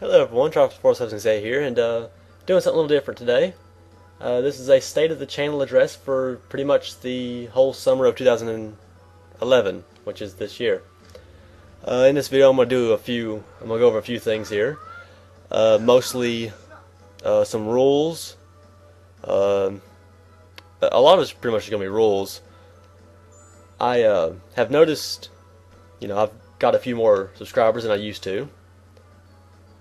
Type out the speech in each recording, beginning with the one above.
Hello everyone, Tropics4768 here, and doing something a little different today. This is a state of the channel address for pretty much the whole summer of 2011, which is this year. In this video, I'm gonna go over a few things here. Mostly some rules. A lot of it's pretty much gonna be rules. I have noticed, I've got a few more subscribers than I used to.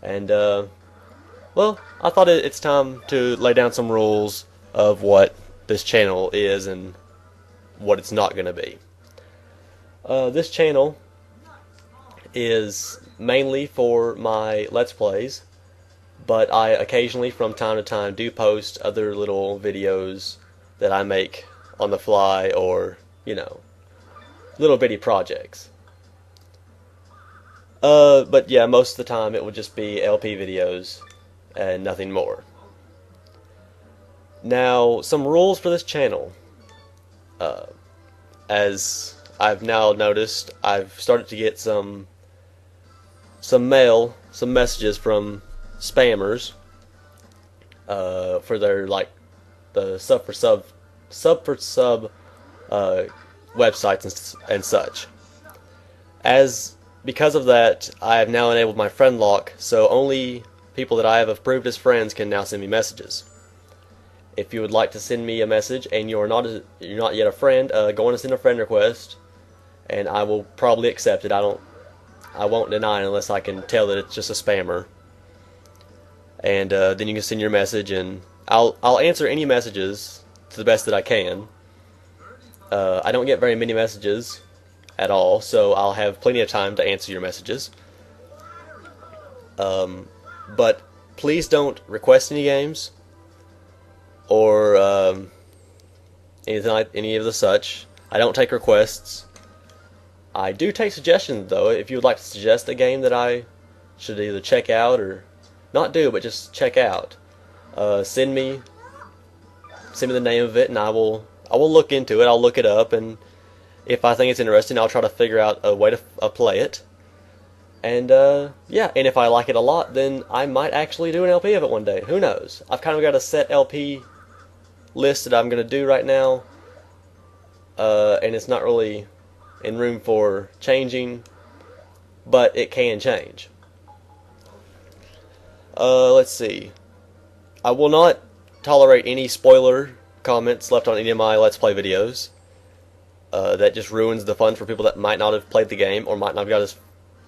And, well, I thought it's time to lay down some rules of what this channel is and what it's not going to be. This channel is mainly for my Let's Plays, but I occasionally, from time to time, do post other little videos that I make on the fly or, little bitty projects. But yeah, most of the time it would just be LP videos and nothing more. Now, some rules for this channel. As I've now noticed, I've started to get some messages from spammers for their the sub for sub websites and such. Because of that, I have now enabled my friend lock, so only people that I have approved as friends can now send me messages. If you would like to send me a message and you're not yet a friend, go on and send a friend request, and I will probably accept it. I won't deny it unless I can tell that it's just a spammer. And then you can send your message, and I'll answer any messages to the best that I can. I don't get very many messages at all, so I'll have plenty of time to answer your messages. But please don't request any games or any of the such. I don't take requests. I do take suggestions though. If you would like to suggest a game that I should either check out or not do, but just check out, send me the name of it, and I will look into it. I'll look it up, and if I think it's interesting, I'll try to figure out a way to play it. And yeah, and if I like it a lot, then I might actually do an LP of it one day. Who knows? I've kind of got a set LP list that I'm going to do right now, and it's not really in room for changing, but it can change. Let's see. I will not tolerate any spoiler comments left on any of my Let's Play videos. That just ruins the fun for people that might not have played the game or might not have got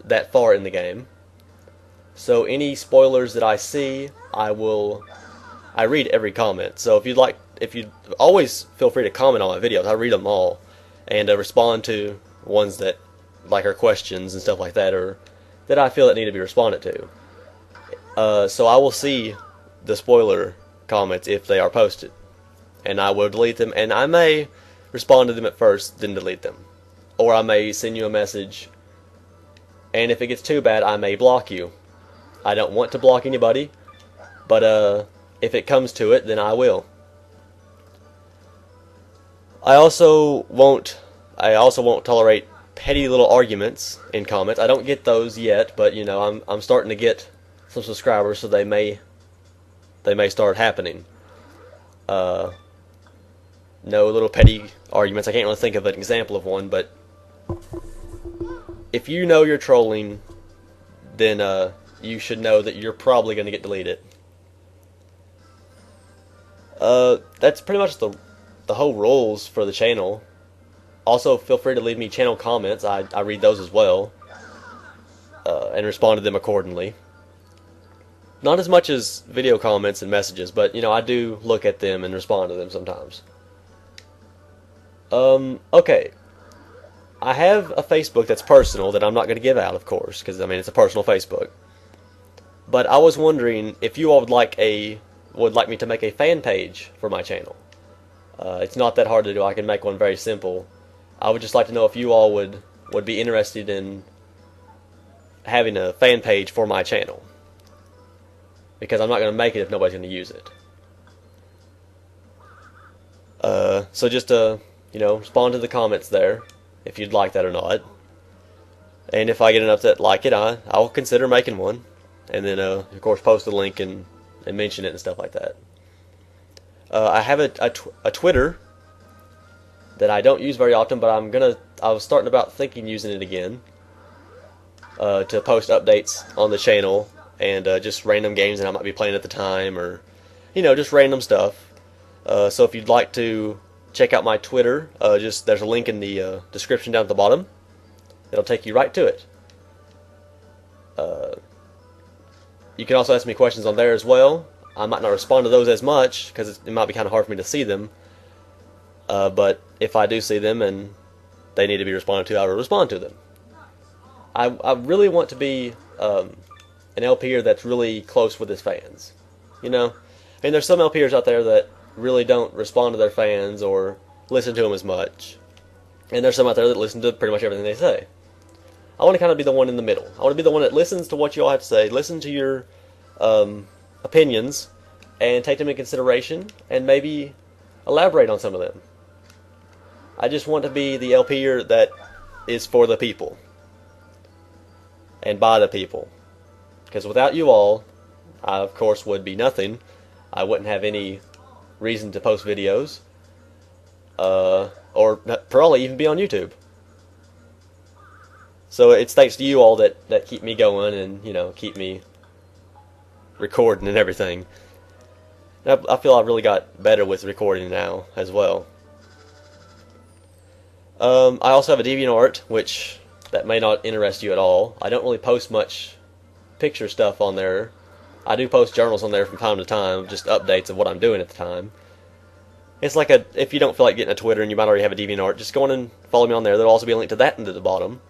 that far in the game. So any spoilers that I see, I read every comment. So if you'd always feel free to comment on my videos. I read them all and respond to ones that are questions and stuff like that, or that I feel that need to be responded to. So I will see the spoiler comments if they are posted, and I will delete them, and I may respond to them at first, then delete them. Or I may send you a message, and if it gets too bad, I may block you. I don't want to block anybody, but if it comes to it, then I will. I also won't tolerate petty little arguments in comments. I don't get those yet, but I'm starting to get some subscribers, so they may start happening. No little petty arguments. I can't really think of an example of one, but if you know you're trolling, then you should know that you're probably going to get deleted. That's pretty much the whole rules for the channel. Also, feel free to leave me channel comments. I read those as well, and respond to them accordingly. Not as much as video comments and messages, but I do look at them and respond to them sometimes. Okay. I have a Facebook that's personal that I'm not going to give out, of course, because it's a personal Facebook. But I was wondering if you all would like me to make a fan page for my channel. It's not that hard to do. I can make one very simple. I would just like to know if you all would be interested in having a fan page for my channel, because I'm not going to make it if nobody's going to use it. So just respond to the comments there if you'd like that or not. And if I get enough that like it, I'll consider making one. and then of course post the link and mention it and stuff like that. I have a Twitter that I don't use very often, but I was starting about thinking using it again to post updates on the channel and just random games that I might be playing at the time, or just random stuff. So if you'd like to check out my Twitter, there's a link in the description down at the bottom. It'll take you right to it. You can also ask me questions on there as well. I might not respond to those as much because it might be kind of hard for me to see them. But if I do see them and they need to be responded to, I will respond to them. I really want to be an LPer that's really close with his fans. I mean, there's some LPers out there that really don't respond to their fans or listen to them as much. And there's some out there that listen to pretty much everything they say. I want to kind of be the one in the middle. I want to be the one that listens to what you all have to say, listen to your opinions, and take them into consideration, and maybe elaborate on some of them. I just want to be the LPer that is for the people, and by the people. Because without you all, I of course would be nothing. I wouldn't have any reason to post videos, or probably even be on YouTube. So it's thanks to you all that keep me going and keep me recording and everything. And I feel I've really got better with recording now as well. I also have a DeviantArt, which that may not interest you at all. I don't really post much picture stuff on there. I do post journals on there from time to time, just updates of what I'm doing at the time. It's like if you don't feel like getting a Twitter and you might already have a DeviantArt, just go on and follow me on there. There'll also be a link to that at the bottom.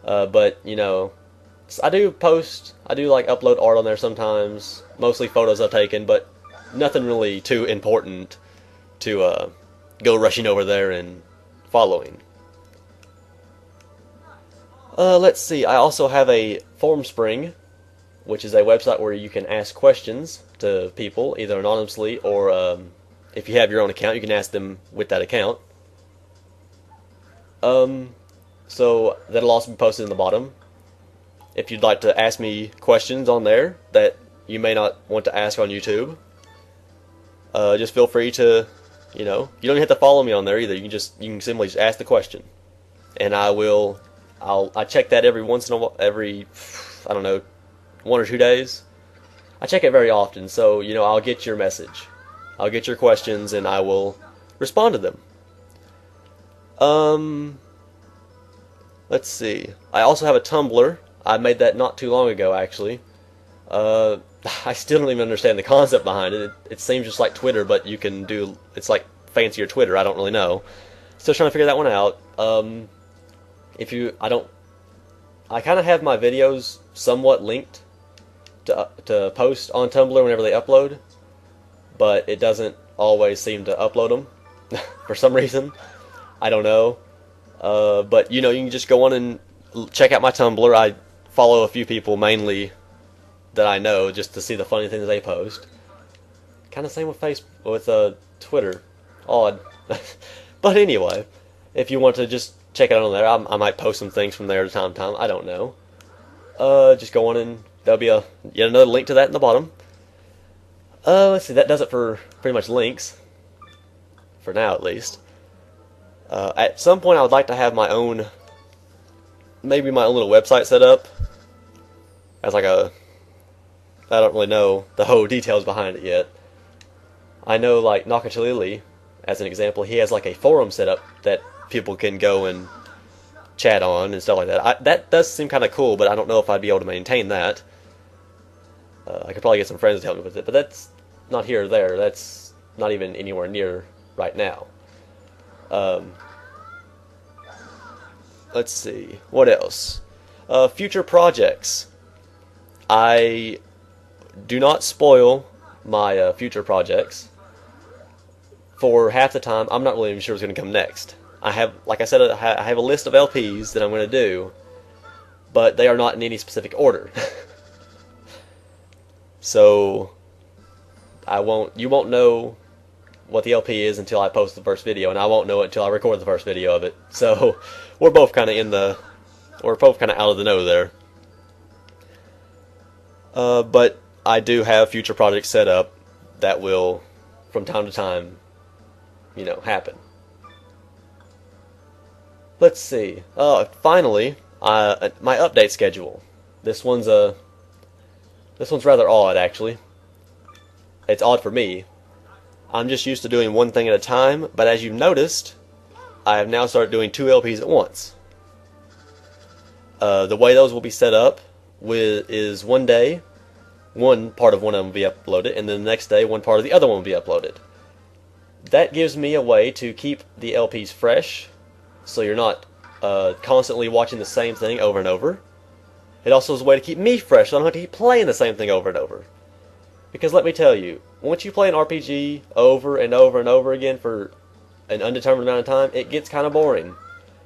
But I do upload art on there sometimes, mostly photos I've taken, but nothing really too important to go rushing over there and following. Let's see, I also have a FormSpring, which is a website where you can ask questions to people, either anonymously or if you have your own account, you can ask them with that account. So that'll also be posted in the bottom. If you'd like to ask me questions on there that you may not want to ask on YouTube, just feel free to, you don't even have to follow me on there either. You can simply just ask the question, and I check that every once in a while, I don't know, 1 or 2 days. I check it very often, so I'll get your message, I'll get your questions, and I will respond to them. Let's see. I also have a Tumblr. I made that not too long ago, actually. I still don't even understand the concept behind it. It seems just like Twitter, but it's like fancier Twitter. I don't really know. Still trying to figure that one out. I kind of have my videos somewhat linked to post on Tumblr whenever they upload, but it doesn't always seem to upload them for some reason. I don't know. But you can just go on and check out my Tumblr. I follow a few people mainly that I know just to see the funny things they post. Kind of same with Twitter. Odd. But anyway, if you want to just check it out on there, I might post some things from there to time to time. I don't know. Just go on and there'll be yet another link to that in the bottom. Let's see. That does it for pretty much links. For now, at least. At some point I would like to have maybe my own little website set up as I don't really know the whole details behind it yet. I know like Nakachilili, as an example, he has like a forum set up that people can go and chat on and stuff like that. That does seem kind of cool, but I don't know if I'd be able to maintain that. I could probably get some friends to help me with it, but that's not here or there. That's not even anywhere near right now. Let's see, what else? Future projects. I do not spoil my future projects. For half the time, I'm not really even sure what's going to come next. Like I said, I have a list of LPs that I'm going to do, but they are not in any specific order. So you won't know what the LP is until I post the first video, and I won't know it until I record the first video of it. So we're both kind of out of the know there. But I do have future projects set up that will, from time to time, happen. Let's see. Finally, my update schedule. This one's rather odd, actually. It's odd for me. I'm just used to doing one thing at a time, but as you've noticed, I have now started doing 2 LPs at once. The way those will be set up is one day, one part of one of them will be uploaded, and then the next day, one part of the other one will be uploaded. That gives me a way to keep the LPs fresh, so you're not constantly watching the same thing over and over. It also is a way to keep me fresh, so I don't have to keep playing the same thing over and over. Because let me tell you, once you play an RPG over and over and over again for an undetermined amount of time, it gets kind of boring.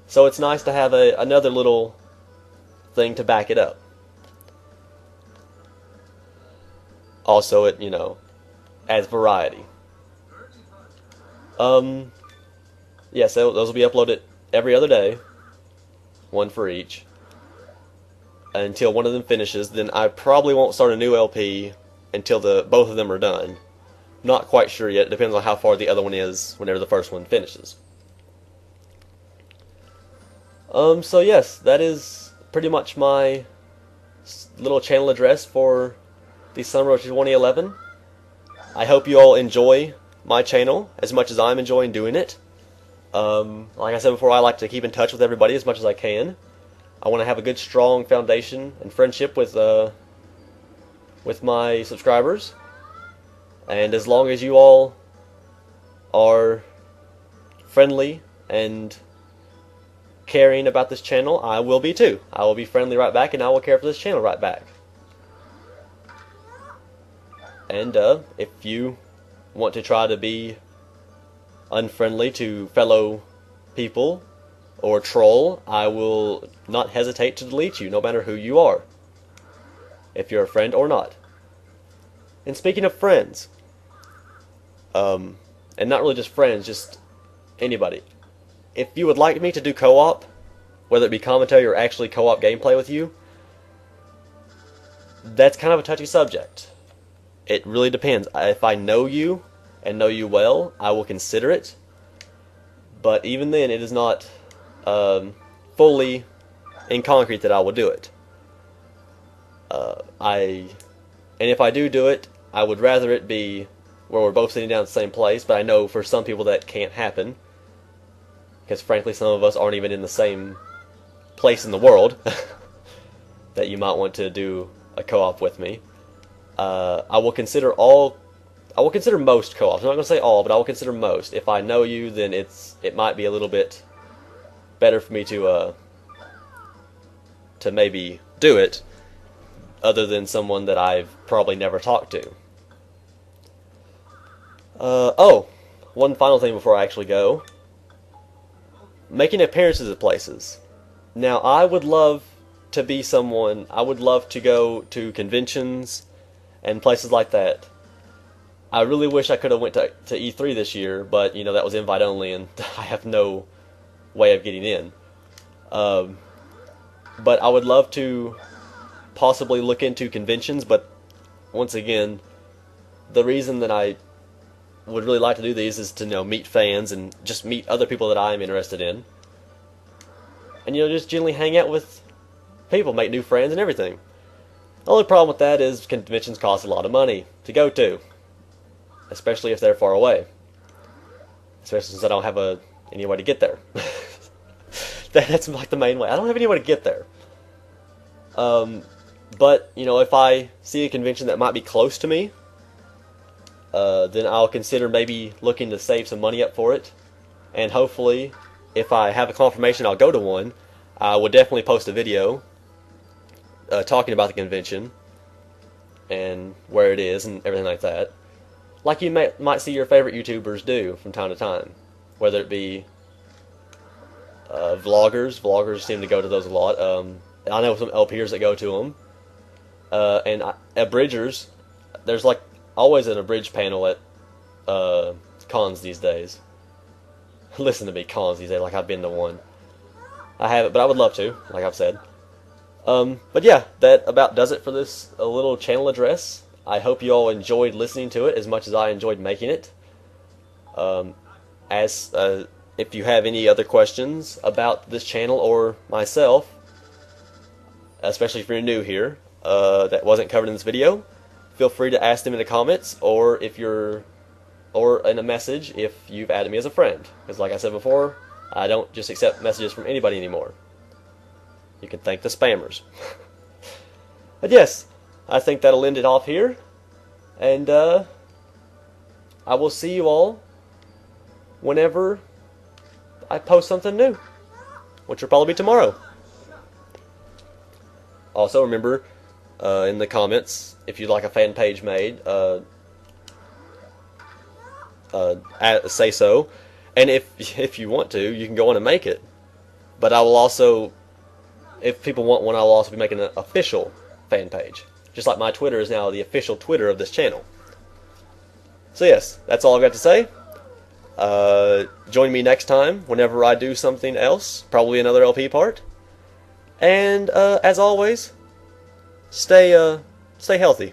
So it's nice to have another little thing to back it up. Also, it, adds variety. Yes, those will be uploaded every other day, one for each, until one of them finishes. Then I probably won't start a new LP until both of them are done. Not quite sure yet. It depends on how far the other one is whenever the first one finishes. So yes, that is pretty much my little channel address for the summer of 2011. I hope you all enjoy my channel as much as I'm enjoying doing it. Like I said before, I like to keep in touch with everybody as much as I can. I want to have a good, strong foundation and friendship with my subscribers. And as long as you all are friendly and caring about this channel, I will be too. I will be friendly right back, and I will care for this channel right back. And if you want to try to be unfriendly to fellow people or troll, I will not hesitate to delete you, no matter who you are, if you're a friend or not. And speaking of friends, and not really just friends, just anybody, if you would like me to do co-op, whether it be commentary or actually co-op gameplay with you, that's kind of a touchy subject. It really depends. If I know you and know you well, I will consider it. But even then, it is not fully in concrete that I will do it. And if I do it, I would rather it be where we're both sitting down in the same place. But I know for some people that can't happen, because frankly, some of us aren't even in the same place in the world that you might want to do a co-op with me. I will consider most co-ops. I'm not going to say all, but I will consider most. If I know you, then it might be a little bit better for me to maybe do it, other than someone that I've probably never talked to. Oh, one final thing before I actually go. Making appearances at places. Now, I would love to be someone, I would love to go to conventions and places like that. I really wish I could have went to E3 this year, but, that was invite only, and I have no way of getting in. But I would love to possibly look into conventions, but once again, the reason that I would really like to do these is to meet fans and just meet other people that I'm interested in, and just generally hang out with people, make new friends and everything. The only problem with that is conventions cost a lot of money to go to, especially if they're far away, especially since I don't have any way to get there. That's like the main way. I don't have any way to get there. But if I see a convention that might be close to me, then I'll consider maybe looking to save some money up for it. And hopefully, if I have a confirmation I'll go to one, I will definitely post a video talking about the convention and where it is and everything like that. Like you might see your favorite YouTubers do from time to time. Whether it be vloggers. Vloggers seem to go to those a lot. I know some LPers that go to them. And abridgers. There's like always an abridged panel at cons these days. Listen to me, cons these days, like I've been to one. I haven't, but I would love to, like I've said. But yeah, that about does it for this little channel address. I hope you all enjoyed listening to it as much as I enjoyed making it. As if you have any other questions about this channel or myself, especially if you're new here, that wasn't covered in this video, feel free to ask them in the comments, or in a message if you've added me as a friend. Because like I said before, I don't just accept messages from anybody anymore. You can thank the spammers. But yes, I think that'll end it off here. And I will see you all whenever I post something new, which will probably be tomorrow. Also remember, in the comments, if you'd like a fan page made, say so. And if you want to, you can go on and make it. But I will also, if people want one, I will also be making an official fan page. Just like my Twitter is now the official Twitter of this channel. So yes, that's all I've got to say. Join me next time whenever I do something else, probably another LP part. And as always, stay healthy.